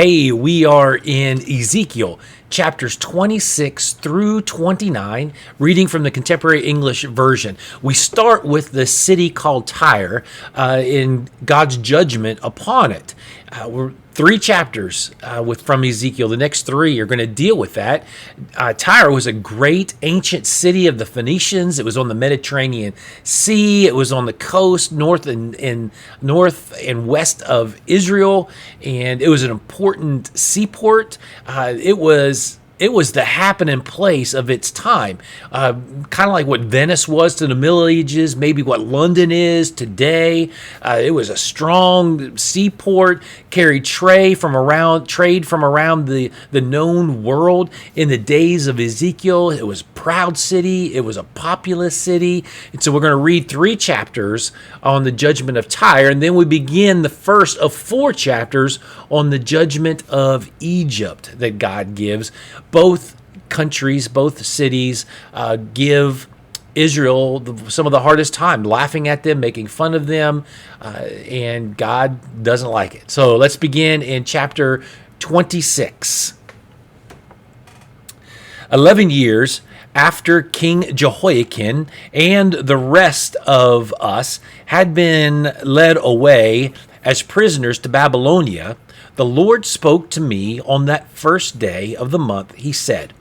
Hey, we are in Ezekiel, chapters 26 through 29, reading from the Contemporary English Version. We start with the city called Tyre in God's judgment upon it. We're three chapters from Ezekiel. The next three are going to deal with that. Tyre was a great ancient city of the Phoenicians. It was on the Mediterranean Sea. It was on the coast north and west of Israel, and it was an important seaport. It was the happening place of its time, kind of like what Venice was to the Middle Ages, maybe what London is today. It was a strong seaport, carried trade from around the known world. In the days of Ezekiel, it was a proud city. It was a populous city. And so we're going to read three chapters on the Judgment of Tyre, and then we begin the first of four chapters on the Judgment of Egypt that God gives. Both countries, both cities give Israel some of the hardest time, laughing at them, making fun of them, and God doesn't like it. So let's begin in chapter 26. 11 years after King Jehoiakim and the rest of us had been led away as prisoners to Babylonia, the Lord spoke to me on that first day of the month. He said,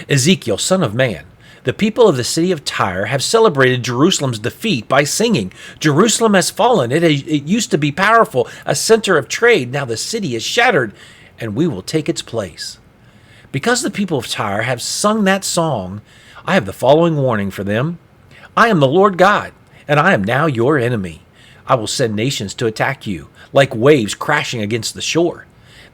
Ezekiel, son of man, the people of the city of Tyre have celebrated Jerusalem's defeat by singing, Jerusalem has fallen. It used to be powerful, a center of trade. Now the city is shattered, and we will take its place. Because the people of Tyre have sung that song, I have the following warning for them. I am the Lord God, and I am now your enemy. I will send nations to attack you, like waves crashing against the shore.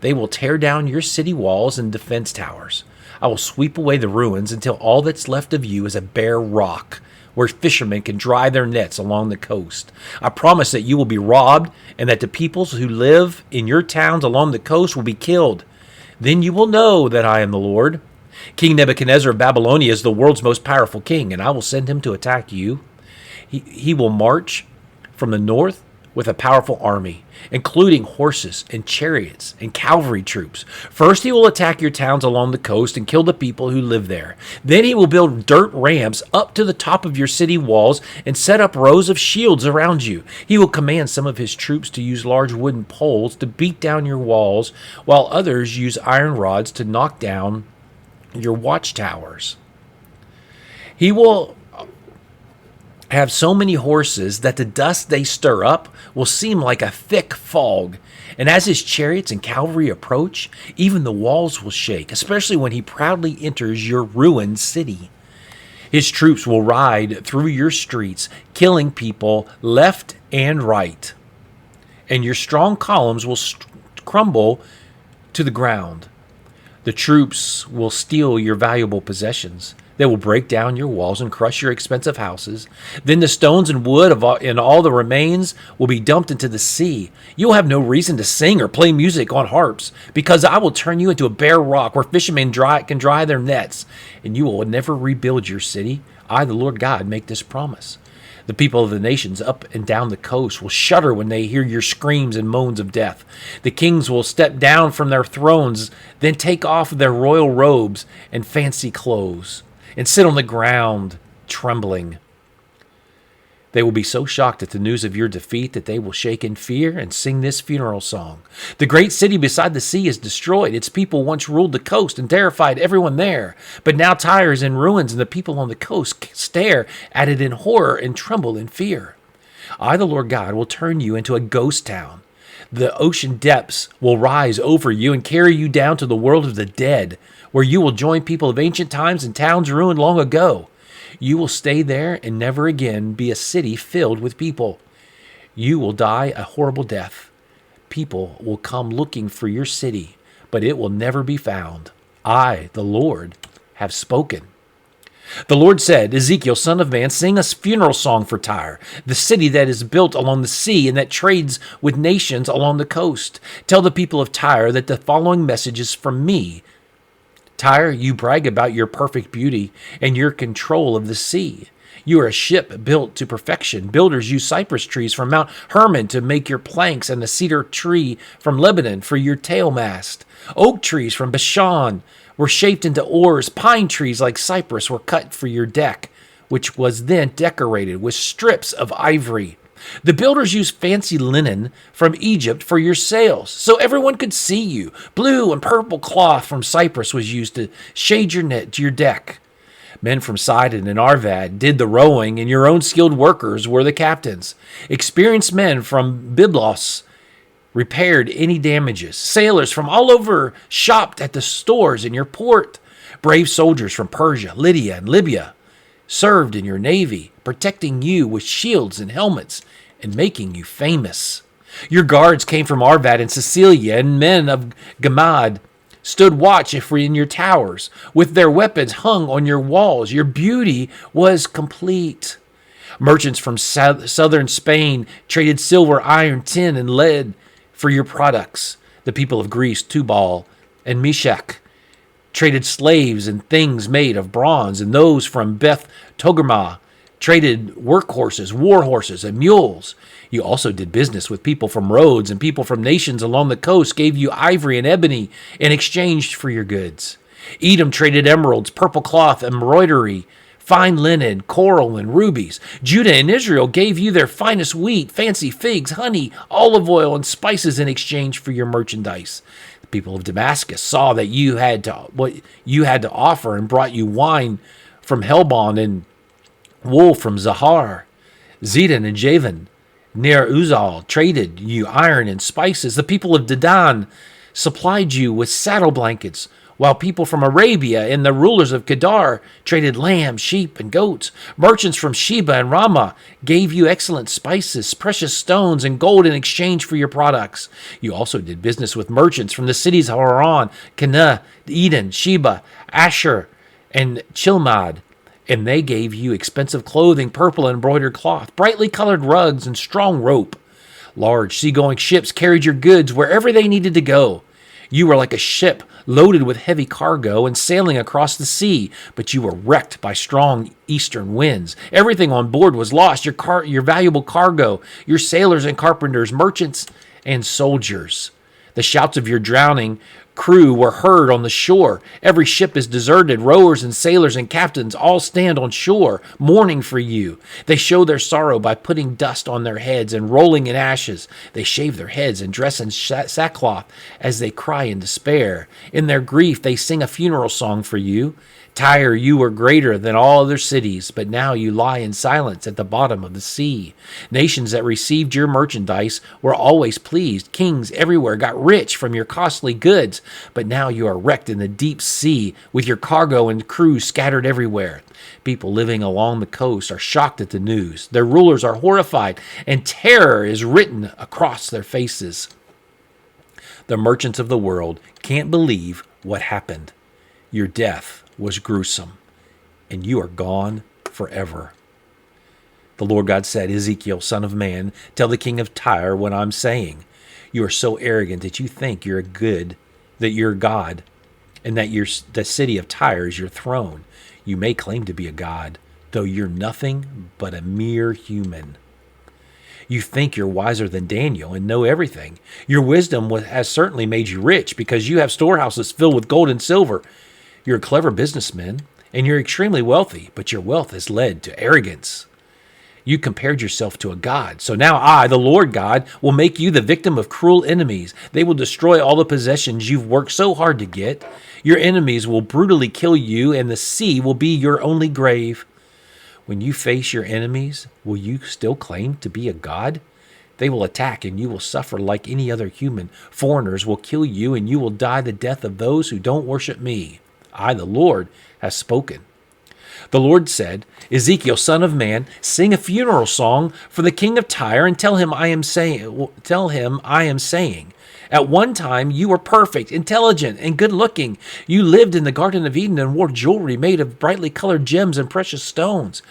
They will tear down your city walls and defense towers. I will sweep away the ruins until all that's left of you is a bare rock, where fishermen can dry their nets along the coast. I promise that you will be robbed, and that the peoples who live in your towns along the coast will be killed. Then you will know that I am the Lord. King Nebuchadnezzar of Babylonia is the world's most powerful king, and I will send him to attack you. He will march from the north with a powerful army, including horses and chariots and cavalry troops. First, he will attack your towns along the coast and kill the people who live there. Then he will build dirt ramps up to the top of your city walls and set up rows of shields around you. He will command some of his troops to use large wooden poles to beat down your walls, while others use iron rods to knock down your watchtowers. He will have so many horses that the dust they stir up will seem like a thick fog. And as his chariots and cavalry approach, even the walls will shake, especially when he proudly enters your ruined city. His troops will ride through your streets, killing people left and right. And your strong columns will crumble to the ground. The troops will steal your valuable possessions. They will break down your walls and crush your expensive houses. Then the stones and wood and all the remains will be dumped into the sea. You will have no reason to sing or play music on harps, because I will turn you into a bare rock where fishermen can dry their nets, and you will never rebuild your city. I, the Lord God, make this promise. The people of the nations up and down the coast will shudder when they hear your screams and moans of death. The kings will step down from their thrones, then take off their royal robes and fancy clothes, and sit on the ground, trembling. They will be so shocked at the news of your defeat that they will shake in fear and sing this funeral song. The great city beside the sea is destroyed. Its people once ruled the coast and terrified everyone there. But now Tyre is in ruins, and the people on the coast stare at it in horror and tremble in fear. I, the Lord God, will turn you into a ghost town. The ocean depths will rise over you and carry you down to the world of the dead, where you will join people of ancient times and towns ruined long ago. You will stay there and never again be a city filled with people. You will die a horrible death. People will come looking for your city, but it will never be found. I, the Lord, have spoken. The Lord said, Ezekiel, son of man, sing a funeral song for Tyre, the city that is built along the sea and that trades with nations along the coast. Tell the people of Tyre that the following message is from me. Tyre, you brag about your perfect beauty and your control of the sea. You are a ship built to perfection. Builders use cypress trees from Mount Hermon to make your planks, and the cedar tree from Lebanon for your tailmast. Oak trees from Bashan were shaped into oars. Pine trees like cypress were cut for your deck, which was then decorated with strips of ivory. The builders used fancy linen from Egypt for your sails, so everyone could see you. Blue and purple cloth from Cyprus was used to shade your deck. Men from Sidon and Arvad did the rowing, and your own skilled workers were the captains. Experienced men from Byblos repaired any damages. Sailors from all over shopped at the stores in your port. Brave soldiers from Persia, Lydia, and Libya served in your navy, protecting you with shields and helmets and making you famous. Your guards came from Arvad and Sicilia, and men of Gamad stood watch in your towers, with their weapons hung on your walls. Your beauty was complete. Merchants from southern Spain traded silver, iron, tin, and lead for your products. The people of Greece, Tubal, and Meshach traded slaves and things made of bronze, and those from Beth Togarmah traded workhorses, war horses, and mules. You also did business with people from Rhodes, and people from nations along the coast gave you ivory and ebony in exchange for your goods. Edom traded emeralds, purple cloth, embroidery, fine linen, coral, and rubies. Judah and Israel gave you their finest wheat, fancy figs, honey, olive oil, and spices in exchange for your merchandise. The people of Damascus saw that what you had to offer, and brought you wine from Helbon and wool from Zahar. Zidon and Javan near Uzal traded you iron and spices. The people of Dedan supplied you with saddle blankets, while people from Arabia and the rulers of Kedar traded lambs, sheep, and goats. Merchants from Sheba and Ramah gave you excellent spices, precious stones, and gold in exchange for your products. You also did business with merchants from the cities of Haran, Canaan, Eden, Sheba, Asher, and Chilmad, and they gave you expensive clothing, purple embroidered cloth, brightly colored rugs, and strong rope. Large seagoing ships carried your goods wherever they needed to go. You were like a ship loaded with heavy cargo and sailing across the sea, but you were wrecked by strong eastern winds. Everything on board was lost, your valuable cargo, your sailors and carpenters, merchants and soldiers. The shouts of your drowning crew were heard on the shore. Every ship is deserted. Rowers and sailors and captains all stand on shore, mourning for you. They show their sorrow by putting dust on their heads and rolling in ashes. They shave their heads and dress in sackcloth as they cry in despair. In their grief, they sing a funeral song for you. Tyre, you were greater than all other cities, but now you lie in silence at the bottom of the sea. Nations that received your merchandise were always pleased. Kings everywhere got rich from your costly goods, but now you are wrecked in the deep sea with your cargo and crew scattered everywhere. People living along the coast are shocked at the news. Their rulers are horrified, and terror is written across their faces. The merchants of the world can't believe what happened. Your death was gruesome, and you are gone forever. The Lord God said, Ezekiel, son of man, tell the king of Tyre what I'm saying. You are so arrogant that you think you're God, and that the city of Tyre is your throne. You may claim to be a god, though you're nothing but a mere human. You think you're wiser than Daniel and know everything. Your wisdom has certainly made you rich, because you have storehouses filled with gold and silver. You're a clever businessman, and you're extremely wealthy, but your wealth has led to arrogance. You compared yourself to a god. So now I, the Lord God, will make you the victim of cruel enemies. They will destroy all the possessions you've worked so hard to get. Your enemies will brutally kill you, and the sea will be your only grave. When you face your enemies, will you still claim to be a god? They will attack, and you will suffer like any other human. Foreigners will kill you, and you will die the death of those who don't worship me. I, the Lord, have spoken. The Lord said, Ezekiel, son of man, sing a funeral song for the king of Tyre, and tell him I am saying. At one time you were perfect, intelligent, and good-looking. You lived in the Garden of Eden and wore jewelry made of brightly colored gems and precious stones.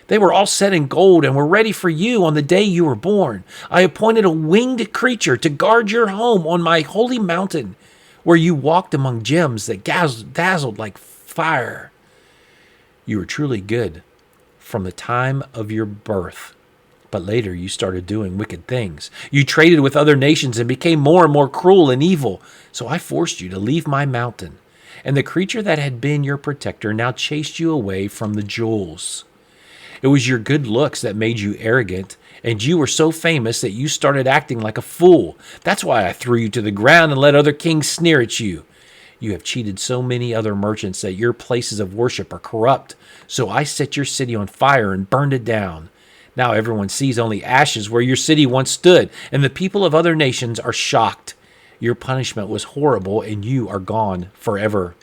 They were all set in gold and were ready for you on the day you were born. I appointed a winged creature to guard your home on my holy mountain, where you walked among gems that dazzled like fire. You were truly good, from the time of your birth. But later you started doing wicked things. You traded with other nations and became more and more cruel and evil. So I forced you to leave my mountain. And the creature that had been your protector now chased you away from the jewels. It was your good looks that made you arrogant, and you were so famous that you started acting like a fool. That's why I threw you to the ground and let other kings sneer at you. You have cheated so many other merchants that your places of worship are corrupt. So I set your city on fire and burned it down. Now everyone sees only ashes where your city once stood, and the people of other nations are shocked. Your punishment was horrible, and you are gone forever.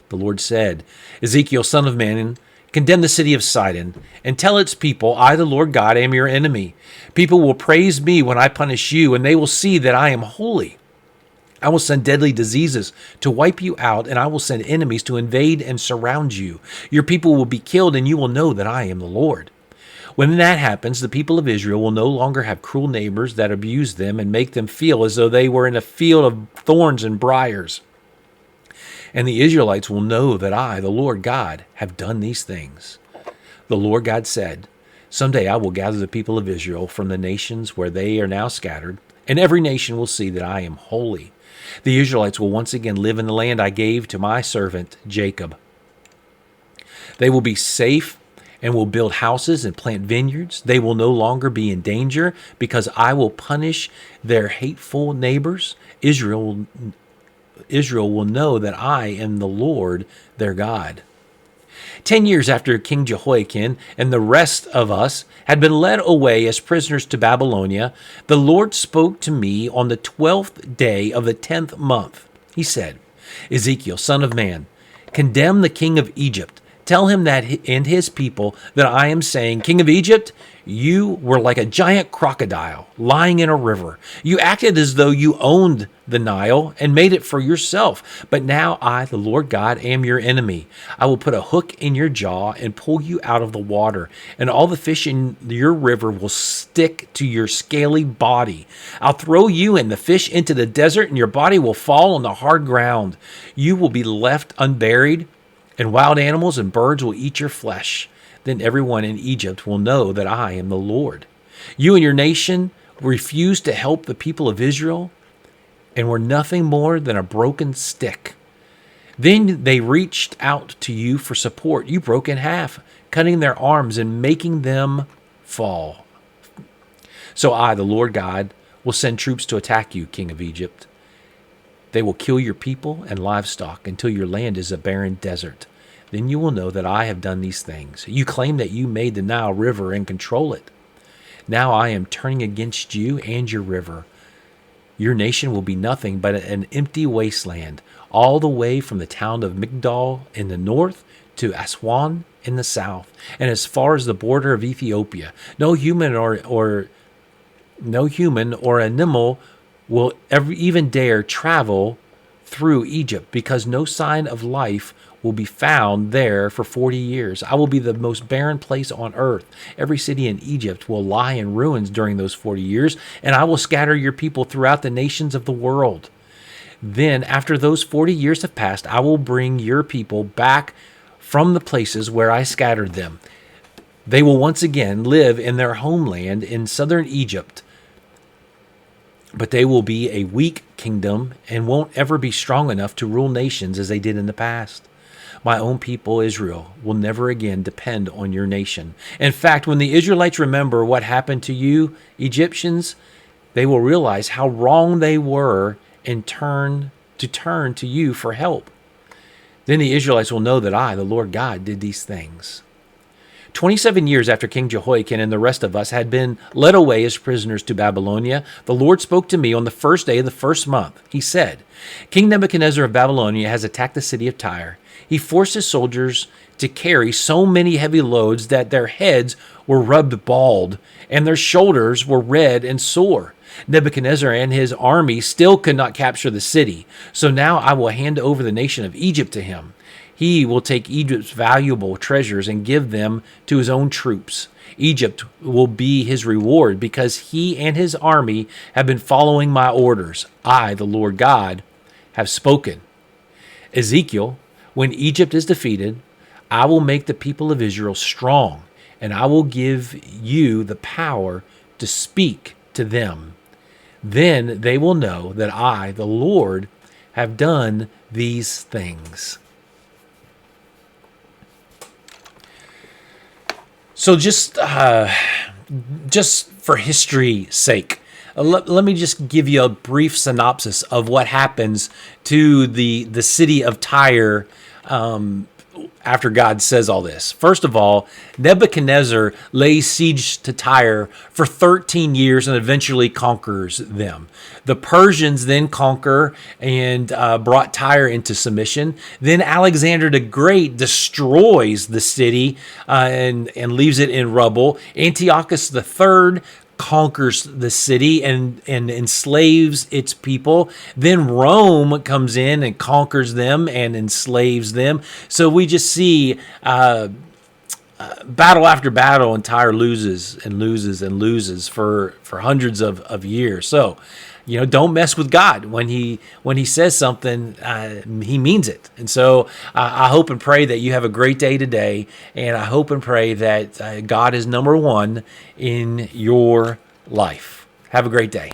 The Lord said, Ezekiel, son of man, condemn the city of Sidon, and tell its people, I, the Lord God, am your enemy. People will praise me when I punish you, and they will see that I am holy. I will send deadly diseases to wipe you out, and I will send enemies to invade and surround you. Your people will be killed, and you will know that I am the Lord. When that happens, the people of Israel will no longer have cruel neighbors that abuse them and make them feel as though they were in a field of thorns and briars. And the Israelites will know that I, the Lord God, have done these things. The Lord God said, someday I will gather the people of Israel from the nations where they are now scattered, and every nation will see that I am holy. The Israelites will once again live in the land I gave to my servant Jacob. They will be safe and will build houses and plant vineyards. They will no longer be in danger because I will punish their hateful neighbors. Israel will know that I am the Lord their God. 10 years after King Jehoiakim and the rest of us had been led away as prisoners to Babylonia, the Lord spoke to me on the 12th day of the 10th month. He said, Ezekiel, son of man, condemn the king of Egypt. Tell him that and his people that I am saying, King of Egypt, you were like a giant crocodile lying in a river. You acted as though you owned the Nile and made it for yourself. But now I, the Lord God, am your enemy. I will put a hook in your jaw and pull you out of the water, and all the fish in your river will stick to your scaly body. I'll throw you and the fish into the desert, and your body will fall on the hard ground. You will be left unburied, and wild animals and birds will eat your flesh. Then everyone in Egypt will know that I am the Lord. You and your nation refused to help the people of Israel and were nothing more than a broken stick. Then they reached out to you for support. You broke in half, cutting their arms and making them fall. So I, the Lord God, will send troops to attack you, king of Egypt. They will kill your people and livestock until your land is a barren desert. Then you will know that I have done these things. You claim that you made the Nile River and control it. Now I am turning against you and your river. Your nation will be nothing but an empty wasteland, all the way from the town of Migdol in the north to Aswan in the south, and as far as the border of Ethiopia. No human or animal will ever even dare travel through Egypt, because no sign of life will be found there for 40 years. I will be the most barren place on earth. Every city in Egypt will lie in ruins during those 40 years, and I will scatter your people throughout the nations of the world. Then, after those 40 years have passed, I will bring your people back from the places where I scattered them. They will once again live in their homeland in southern Egypt, but they will be a weak kingdom and won't ever be strong enough to rule nations as they did in the past. My own people, Israel, will never again depend on your nation. In fact, when the Israelites remember what happened to you, Egyptians, they will realize how wrong they were and turn to you for help. Then the Israelites will know that I, the Lord God, did these things. 27 years after King Jehoiakim and the rest of us had been led away as prisoners to Babylonia, the Lord spoke to me on the first day of the first month. He said, King Nebuchadnezzar of Babylonia has attacked the city of Tyre. He forced his soldiers to carry so many heavy loads that their heads were rubbed bald and their shoulders were red and sore. Nebuchadnezzar and his army still could not capture the city. So now I will hand over the nation of Egypt to him. He will take Egypt's valuable treasures and give them to his own troops. Egypt will be his reward because he and his army have been following my orders. I, the Lord God, have spoken. Ezekiel, when Egypt is defeated, I will make the people of Israel strong, and I will give you the power to speak to them. Then they will know that I, the Lord, have done these things. So just for history's sake, let me just give you a brief synopsis of what happens to the city of Tyre after God says all this. First of all, Nebuchadnezzar lays siege to Tyre for 13 years and eventually conquers them. The Persians then conquer and brought Tyre into submission. Then Alexander the Great destroys the city and leaves it in rubble. Antiochus III conquers the city and enslaves its people. Then Rome comes in and conquers them and enslaves them. So we just see battle after battle, and Tyre loses and loses and loses for hundreds of years. So, don't mess with God. When he says something, he means it. And so I hope and pray that you have a great day today, and I hope and pray that God is number one in your life. Have a great day.